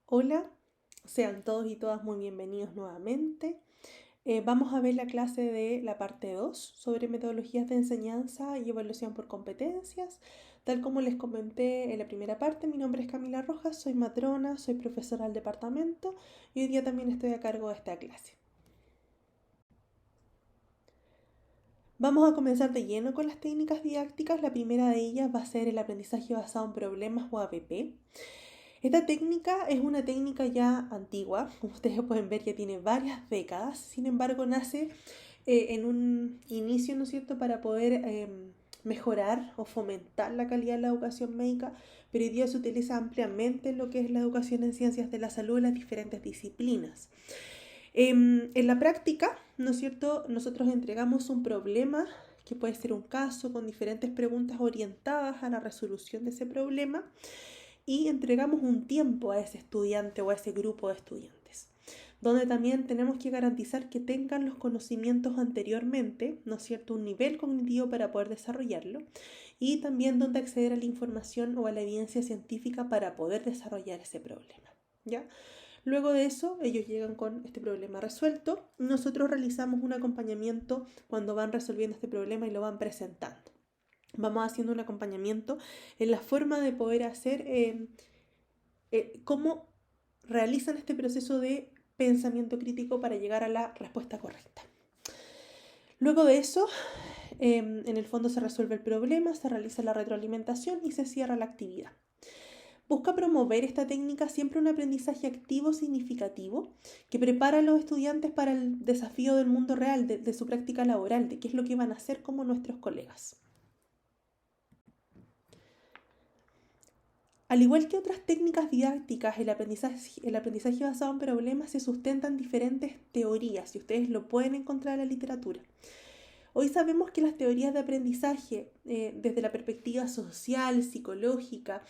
Hola, sean todos y todas muy bienvenidos nuevamente. Vamos a ver la clase de la parte 2 sobre metodologías de enseñanza y evaluación por competencias. Tal como les comenté en la primera parte, mi nombre es Camila Rojas, soy matrona, soy profesora del departamento y hoy día también estoy a cargo de esta clase. Vamos a comenzar de lleno con las técnicas didácticas. La primera de ellas va a ser el aprendizaje basado en problemas o ABP. Esta técnica es una técnica ya antigua, como ustedes pueden ver ya tiene varias décadas, sin embargo nace en un inicio, ¿no es cierto?, para poder mejorar o fomentar la calidad de la educación médica, pero hoy día se utiliza ampliamente en lo que es la educación en ciencias de la salud en las diferentes disciplinas. En la práctica, ¿no es cierto?, nosotros entregamos un problema que puede ser un caso con diferentes preguntas orientadas a la resolución de ese problema y entregamos un tiempo a ese estudiante o a ese grupo de estudiantes, donde también tenemos que garantizar que tengan los conocimientos anteriormente, ¿no es cierto?, un nivel cognitivo para poder desarrollarlo y también donde acceder a la información o a la evidencia científica para poder desarrollar ese problema, ¿ya? Luego de eso, ellos llegan con este problema resuelto. Nosotros realizamos un acompañamiento cuando van resolviendo este problema y lo van presentando. Vamos haciendo un acompañamiento en la forma de poder hacer cómo realizan este proceso de pensamiento crítico para llegar a la respuesta correcta. Luego de eso, en el fondo se resuelve el problema, se realiza la retroalimentación y se cierra la actividad. Busca promover esta técnica siempre un aprendizaje activo significativo que prepara a los estudiantes para el desafío del mundo real, de su práctica laboral, de qué es lo que van a hacer como nuestros colegas. Al igual que otras técnicas didácticas, el aprendizaje basado en problemas se sustenta en diferentes teorías y ustedes lo pueden encontrar en la literatura. Hoy sabemos que las teorías de aprendizaje, desde la perspectiva social, psicológica,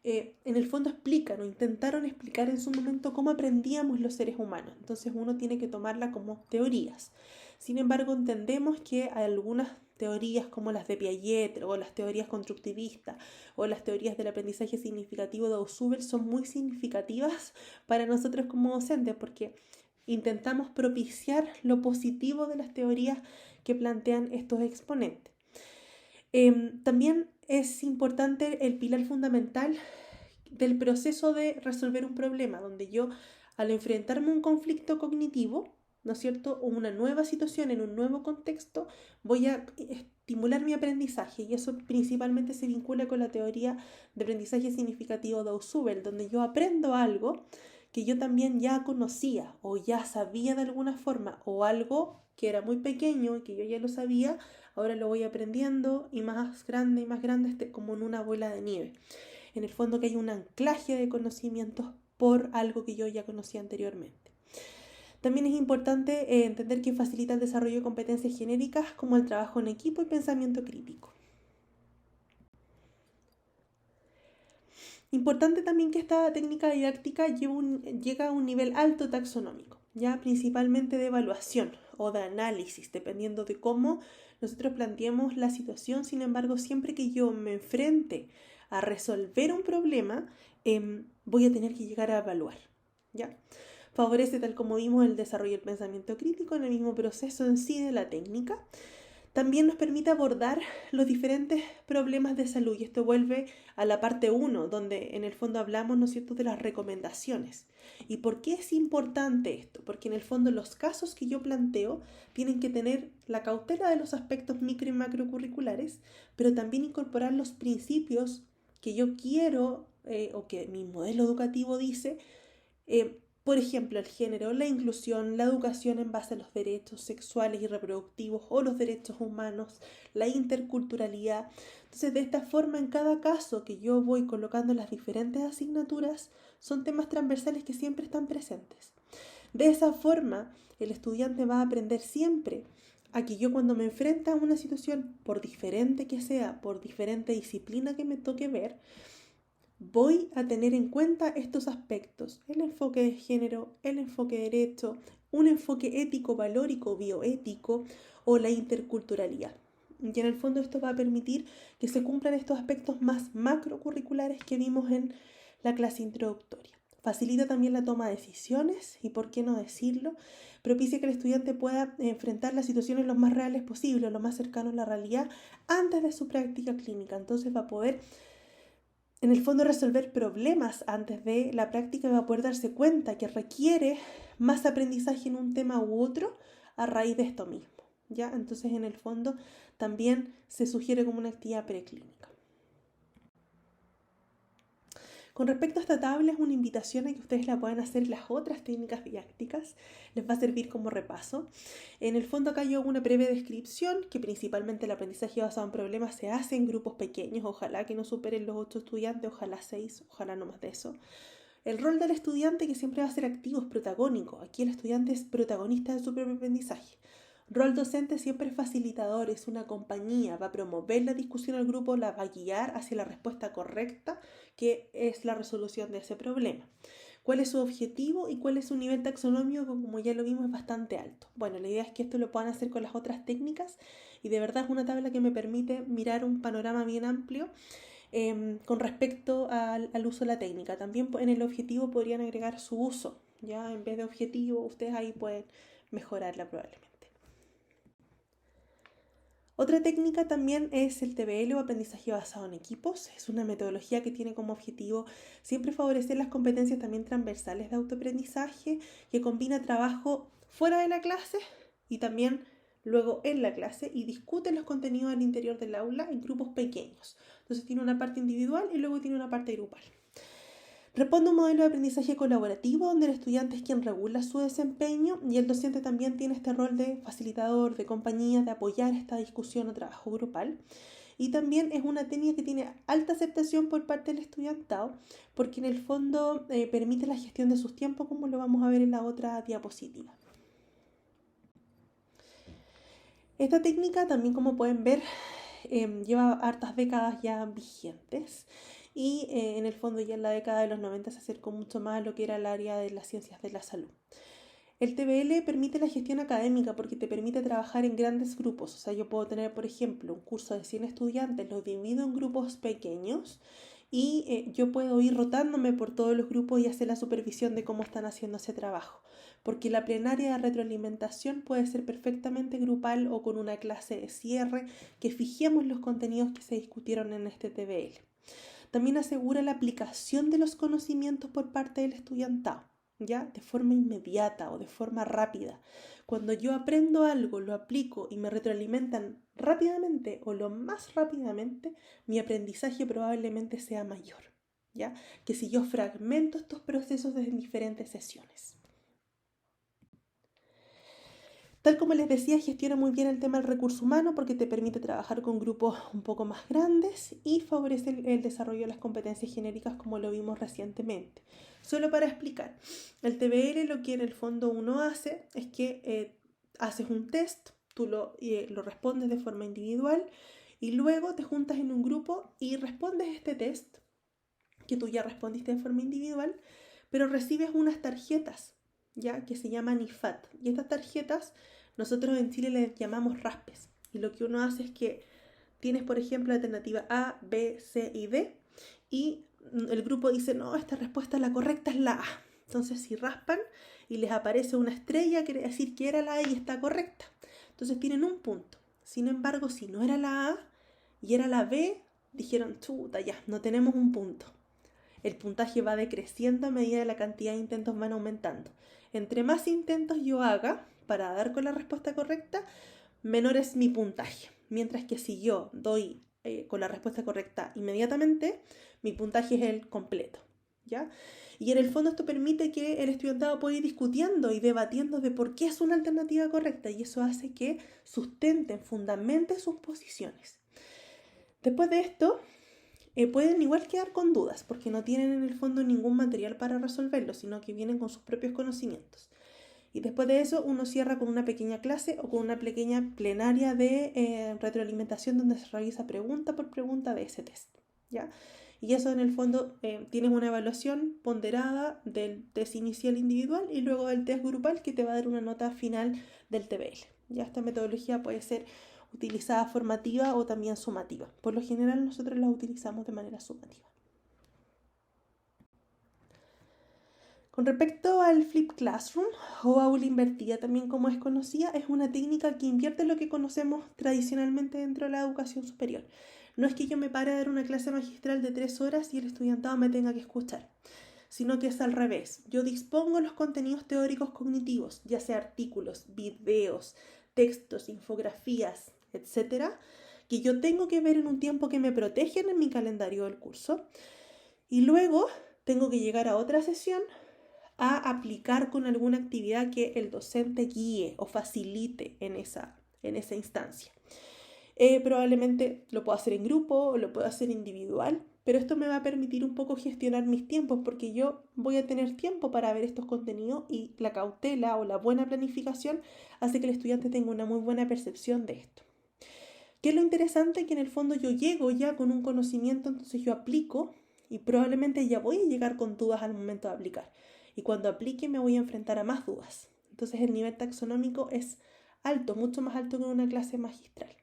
en el fondo explican o intentaron explicar en su momento cómo aprendíamos los seres humanos. Entonces uno tiene que tomarla como teorías. Sin embargo, entendemos que hay algunas teorías como las de Piaget o las teorías constructivistas o las teorías del aprendizaje significativo de Ausubel son muy significativas para nosotros como docentes porque intentamos propiciar lo positivo de las teorías que plantean estos exponentes. También es importante el pilar fundamental del proceso de resolver un problema, donde yo al enfrentarme a un conflicto cognitivo, ¿no es cierto?, o una nueva situación en un nuevo contexto, voy a estimular mi aprendizaje y eso principalmente se vincula con la teoría de aprendizaje significativo de Ausubel, donde yo aprendo algo que yo también ya conocía o ya sabía de alguna forma o algo que era muy pequeño y que yo ya lo sabía, ahora lo voy aprendiendo y más grande, como en una bola de nieve. En el fondo que hay un anclaje de conocimientos por algo que yo ya conocía anteriormente. También es importante entender que facilita el desarrollo de competencias genéricas como el trabajo en equipo y pensamiento crítico. Importante también que esta técnica didáctica llega a un nivel alto taxonómico, ya principalmente de evaluación o de análisis, dependiendo de cómo nosotros planteemos la situación. Sin embargo, siempre que yo me enfrente a resolver un problema, voy a tener que llegar a evaluar, ¿ya? Favorece, tal como vimos, el desarrollo del pensamiento crítico en el mismo proceso en sí de la técnica. También nos permite abordar los diferentes problemas de salud y esto vuelve a la parte 1, donde en el fondo hablamos, ¿no es cierto?, de las recomendaciones. ¿Y por qué es importante esto? Porque en el fondo los casos que yo planteo tienen que tener la cautela de los aspectos micro y macrocurriculares, pero también incorporar los principios que yo quiero o que mi modelo educativo dice, por ejemplo, el género, la inclusión, la educación en base a los derechos sexuales y reproductivos o los derechos humanos, la interculturalidad. Entonces, de esta forma, en cada caso que yo voy colocando las diferentes asignaturas, son temas transversales que siempre están presentes. De esa forma, el estudiante va a aprender siempre a que yo cuando me enfrento a una situación, por diferente que sea, por diferente disciplina que me toque ver, voy a tener en cuenta estos aspectos: el enfoque de género, el enfoque de derecho, un enfoque ético, valórico, bioético o la interculturalidad. Y en el fondo esto va a permitir que se cumplan estos aspectos más macrocurriculares que vimos en la clase introductoria. facilita también la toma de decisiones y, por qué no decirlo, propicia que el estudiante pueda enfrentar las situaciones lo más reales posible, lo más cercano a la realidad antes de su práctica clínica. Entonces va a poder, en el fondo, resolver problemas antes de la práctica y va a poder darse cuenta que requiere más aprendizaje en un tema u otro a raíz de esto mismo, ¿ya? Entonces, en el fondo, también se sugiere como una actividad preclínica. Con respecto a esta tabla, es una invitación a que ustedes la puedan hacer en las otras técnicas didácticas. Les va a servir como repaso. En el fondo acá yo hago una breve descripción, que principalmente el aprendizaje basado en problemas se hace en grupos pequeños, ojalá que no superen los 8 estudiantes, ojalá 6, ojalá no más de eso. El rol del estudiante, que siempre va a ser activo, es protagónico. Aquí el estudiante es protagonista de su propio aprendizaje. Rol docente siempre es facilitador, es una compañía, va a promover la discusión al grupo, la va a guiar hacia la respuesta correcta, que es la resolución de ese problema. ¿Cuál es su objetivo y cuál es su nivel taxonómico? Que, como ya lo vimos, es bastante alto. Bueno, la idea es que esto lo puedan hacer con las otras técnicas y de verdad es una tabla que me permite mirar un panorama bien amplio con respecto al uso de la técnica. También en el objetivo podrían agregar su uso, ya en vez de objetivo ustedes ahí pueden mejorarla probablemente. Otra técnica también es el TBL o aprendizaje basado en equipos. Es una metodología que tiene como objetivo siempre favorecer las competencias también transversales de autoaprendizaje, que combina trabajo fuera de la clase y también luego en la clase y discute los contenidos al interior del aula en grupos pequeños. Entonces tiene una parte individual y luego tiene una parte grupal. Responde a un modelo de aprendizaje colaborativo donde el estudiante es quien regula su desempeño y el docente también tiene este rol de facilitador, de compañía, de apoyar esta discusión o trabajo grupal. Y también es una técnica que tiene alta aceptación por parte del estudiantado porque en el fondo permite la gestión de sus tiempos, como lo vamos a ver en la otra diapositiva. Esta técnica también, como pueden ver, lleva hartas décadas ya vigentes. Y en el fondo ya en la década de los 90 se acercó mucho más a lo que era el área de las ciencias de la salud. El TBL permite la gestión académica porque te permite trabajar en grandes grupos. O sea, yo puedo tener, por ejemplo, un curso de 100 estudiantes, los divido en grupos pequeños y yo puedo ir rotándome por todos los grupos y hacer la supervisión de cómo están haciendo ese trabajo. Porque la plenaria de retroalimentación puede ser perfectamente grupal o con una clase de cierre que fijemos los contenidos que se discutieron en este TBL. También asegura la aplicación de los conocimientos por parte del estudiantado, ¿ya? De forma inmediata o de forma rápida. Cuando yo aprendo algo, lo aplico y me retroalimentan rápidamente o lo más rápidamente, mi aprendizaje probablemente sea mayor, ¿ya? Que si yo fragmento estos procesos en diferentes sesiones. Tal como les decía, gestiona muy bien el tema del recurso humano porque te permite trabajar con grupos un poco más grandes y favorece el desarrollo de las competencias genéricas como lo vimos recientemente. Solo para explicar, el TBL lo que en el fondo uno hace es que haces un test, tú lo respondes de forma individual y luego te juntas en un grupo y respondes este test que tú ya respondiste de forma individual, pero recibes unas tarjetas, ya, que se llaman IFAT. Y estas tarjetas nosotros en Chile les llamamos raspes. Y lo que uno hace es que tienes, por ejemplo, la alternativa A, B, C y D. Y el grupo dice, no, esta respuesta la correcta es la A. Entonces si raspan y les aparece una estrella, quiere decir que era la A y está correcta. Entonces tienen un punto. Sin embargo, si no era la A y era la B, dijeron, chuta, ya, no tenemos un punto. El puntaje va decreciendo a medida que la cantidad de intentos van aumentando. Entre más intentos yo haga para dar con la respuesta correcta, menor es mi puntaje. Mientras que si yo doy con la respuesta correcta inmediatamente, mi puntaje es el completo, ¿ya? Y en el fondo esto permite que el estudiantado pueda ir discutiendo y debatiendo de por qué es una alternativa correcta y eso hace que sustenten, fundamenten sus posiciones. Después de esto, pueden igual quedar con dudas porque no tienen en el fondo ningún material para resolverlo, sino que vienen con sus propios conocimientos. Y después de eso uno cierra con una pequeña clase o con una pequeña plenaria de retroalimentación donde se revisa pregunta por pregunta de ese test, ¿ya? Y eso en el fondo tienes una evaluación ponderada del test inicial individual y luego del test grupal que te va a dar una nota final del TBL. Ya esta metodología puede ser utilizada formativa o también sumativa. Por lo general nosotros la utilizamos de manera sumativa. Con respecto al Flip Classroom o aula invertida, también como es conocida, es una técnica que invierte lo que conocemos tradicionalmente dentro de la educación superior. No es que yo me pare a dar una clase magistral de 3 horas y el estudiantado me tenga que escuchar, sino que es al revés. Yo dispongo los contenidos teóricos cognitivos, ya sea artículos, videos, textos, infografías, etcétera, que yo tengo que ver en un tiempo que me protegen en mi calendario del curso, y luego tengo que llegar a otra sesión a aplicar con alguna actividad que el docente guíe o facilite en esa instancia. Probablemente lo puedo hacer en grupo o lo puedo hacer individual, pero esto me va a permitir un poco gestionar mis tiempos porque yo voy a tener tiempo para ver estos contenidos y la cautela o la buena planificación hace que el estudiante tenga una muy buena percepción de esto. ¿Qué es lo interesante? Que en el fondo yo llego ya con un conocimiento, entonces yo aplico y probablemente ya voy a llegar con dudas al momento de aplicar. Y cuando aplique me voy a enfrentar a más dudas. Entonces el nivel taxonómico es alto, mucho más alto que en una clase magistral.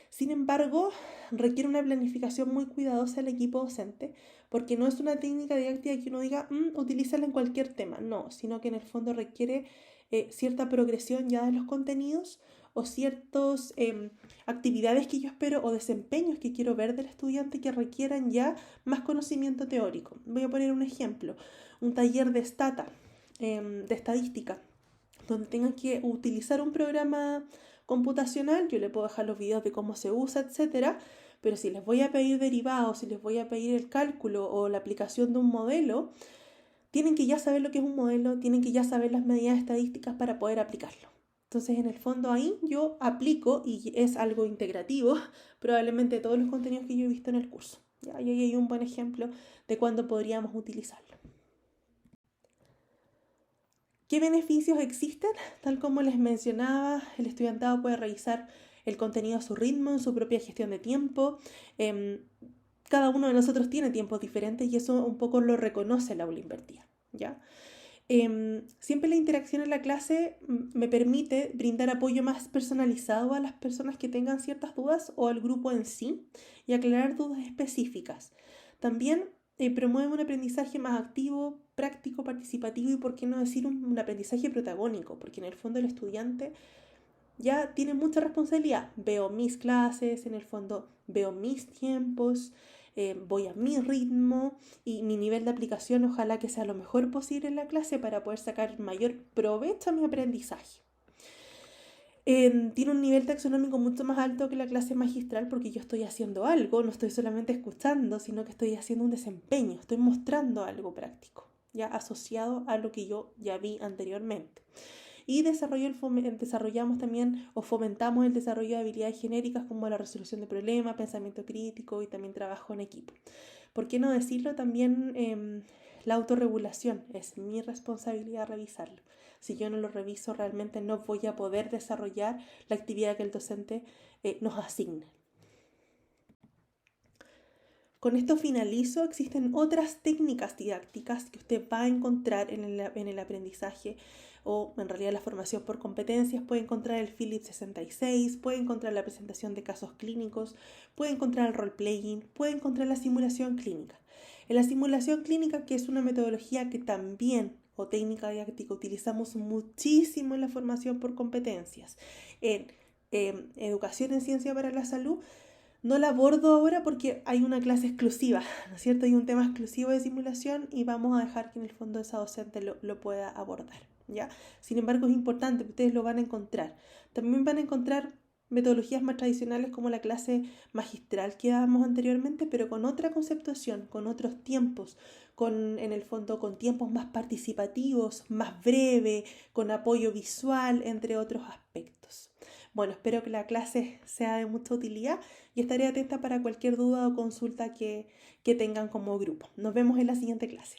Sin embargo, requiere una planificación muy cuidadosa del equipo docente, porque no es una técnica didáctica que uno diga, utilízala en cualquier tema, no, sino que en el fondo requiere cierta progresión ya de los contenidos o ciertas actividades que yo espero o desempeños que quiero ver del estudiante que requieran ya más conocimiento teórico. Voy a poner un ejemplo, un taller de de estadística, donde tengan que utilizar un programa computacional. Yo le puedo dejar los videos de cómo se usa, etcétera, pero si les voy a pedir derivados, si les voy a pedir el cálculo o la aplicación de un modelo, tienen que ya saber lo que es un modelo, tienen que ya saber las medidas estadísticas para poder aplicarlo. Entonces, en el fondo ahí yo aplico y es algo integrativo, probablemente todos los contenidos que yo he visto en el curso. ¿Ya? Y ahí hay un buen ejemplo de cuándo podríamos utilizarlo. ¿Qué beneficios existen? Tal como les mencionaba, el estudiantado puede revisar el contenido a su ritmo, en su propia gestión de tiempo. Cada uno de nosotros tiene tiempos diferentes y eso un poco lo reconoce el aula invertida, ¿ya? Siempre la interacción en la clase me permite brindar apoyo más personalizado a las personas que tengan ciertas dudas o al grupo en sí y aclarar dudas específicas. También promueve un aprendizaje más activo, práctico, participativo y, por qué no decir, un aprendizaje protagónico, porque en el fondo el estudiante ya tiene mucha responsabilidad. Veo mis clases, en el fondo veo mis tiempos, voy a mi ritmo y mi nivel de aplicación ojalá que sea lo mejor posible en la clase para poder sacar mayor provecho a mi aprendizaje. Tiene un nivel taxonómico mucho más alto que la clase magistral porque yo estoy haciendo algo, no estoy solamente escuchando, sino que estoy haciendo un desempeño, estoy mostrando algo práctico, ya asociado a lo que yo ya vi anteriormente. Y desarrollamos también o fomentamos el desarrollo de habilidades genéricas como la resolución de problemas, pensamiento crítico y también trabajo en equipo. ¿Por qué no decirlo? También la autorregulación, es mi responsabilidad revisarlo. Si yo no lo reviso, realmente no voy a poder desarrollar la actividad que el docente nos asigne. Con esto finalizo. Existen otras técnicas didácticas que usted va a encontrar en el aprendizaje o en realidad la formación por competencias. Puede encontrar el Phillips 66, puede encontrar la presentación de casos clínicos, puede encontrar el role-playing, puede encontrar la simulación clínica. En la simulación clínica, que es una metodología que también, o técnica didáctica, utilizamos muchísimo en la formación por competencias, en educación en ciencia para la salud, no la abordo ahora porque hay una clase exclusiva, ¿no es cierto? Hay un tema exclusivo de simulación y vamos a dejar que en el fondo esa docente lo pueda abordar, ¿ya? Sin embargo, es importante, ustedes lo van a encontrar. También van a encontrar metodologías más tradicionales como la clase magistral que dábamos anteriormente, pero con otra conceptuación, con otros tiempos, en el fondo con tiempos más participativos, más breve, con apoyo visual, entre otros aspectos. Bueno, espero que la clase sea de mucha utilidad y estaré atenta para cualquier duda o consulta que tengan como grupo. Nos vemos en la siguiente clase.